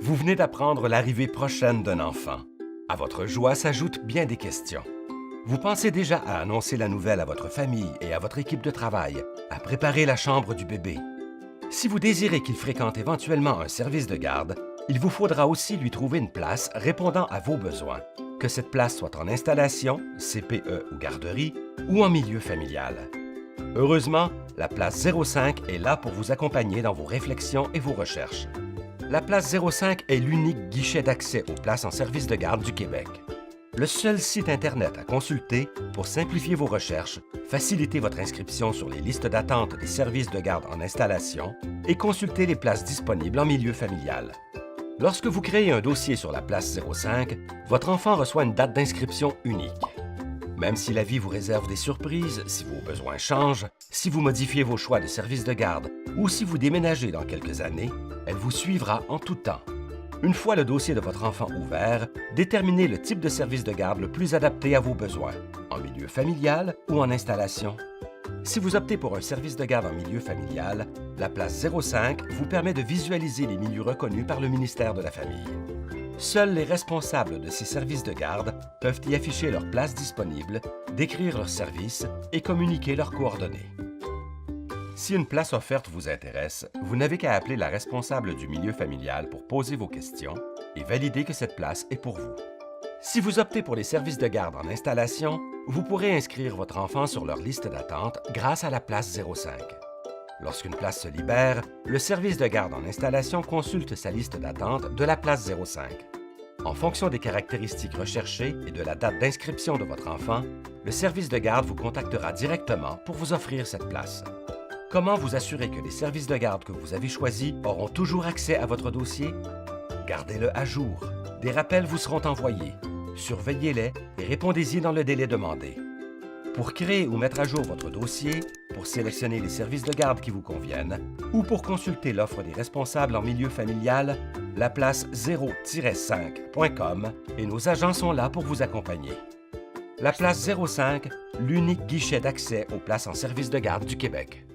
Vous venez d'apprendre l'arrivée prochaine d'un enfant. À votre joie s'ajoutent bien des questions. Vous pensez déjà à annoncer la nouvelle à votre famille et à votre équipe de travail, à préparer la chambre du bébé. Si vous désirez qu'il fréquente éventuellement un service de garde, il vous faudra aussi lui trouver une place répondant à vos besoins, que cette place soit en installation, CPE ou garderie, ou en milieu familial. Heureusement, la place 05 est là pour vous accompagner dans vos réflexions et vos recherches. La place 05 est l'unique guichet d'accès aux places en service de garde du Québec. Le seul site Internet à consulter pour simplifier vos recherches, faciliter votre inscription sur les listes d'attente des services de garde en installation et consulter les places disponibles en milieu familial. Lorsque vous créez un dossier sur la place 05, votre enfant reçoit une date d'inscription unique. Même si la vie vous réserve des surprises, si vos besoins changent, si vous modifiez vos choix de service de garde ou si vous déménagez dans quelques années, elle vous suivra en tout temps. Une fois le dossier de votre enfant ouvert, déterminez le type de service de garde le plus adapté à vos besoins, en milieu familial ou en installation. Si vous optez pour un service de garde en milieu familial, la place 05 vous permet de visualiser les milieux reconnus par le ministère de la Famille. Seuls les responsables de ces services de garde peuvent y afficher leur place disponible, décrire leurs services et communiquer leurs coordonnées. Si une place offerte vous intéresse, vous n'avez qu'à appeler la responsable du milieu familial pour poser vos questions et valider que cette place est pour vous. Si vous optez pour les services de garde en installation, vous pourrez inscrire votre enfant sur leur liste d'attente grâce à la place 05. Lorsqu'une place se libère, le service de garde en installation consulte sa liste d'attente de la place 05. En fonction des caractéristiques recherchées et de la date d'inscription de votre enfant, le service de garde vous contactera directement pour vous offrir cette place. Comment vous assurer que les services de garde que vous avez choisis auront toujours accès à votre dossier? Gardez-le à jour. Des rappels vous seront envoyés. Surveillez-les et répondez-y dans le délai demandé. Pour créer ou mettre à jour votre dossier, pour sélectionner les services de garde qui vous conviennent ou pour consulter l'offre des responsables en milieu familial, la place 0-5.com et nos agents sont là pour vous accompagner. La place 05, l'unique guichet d'accès aux places en service de garde du Québec.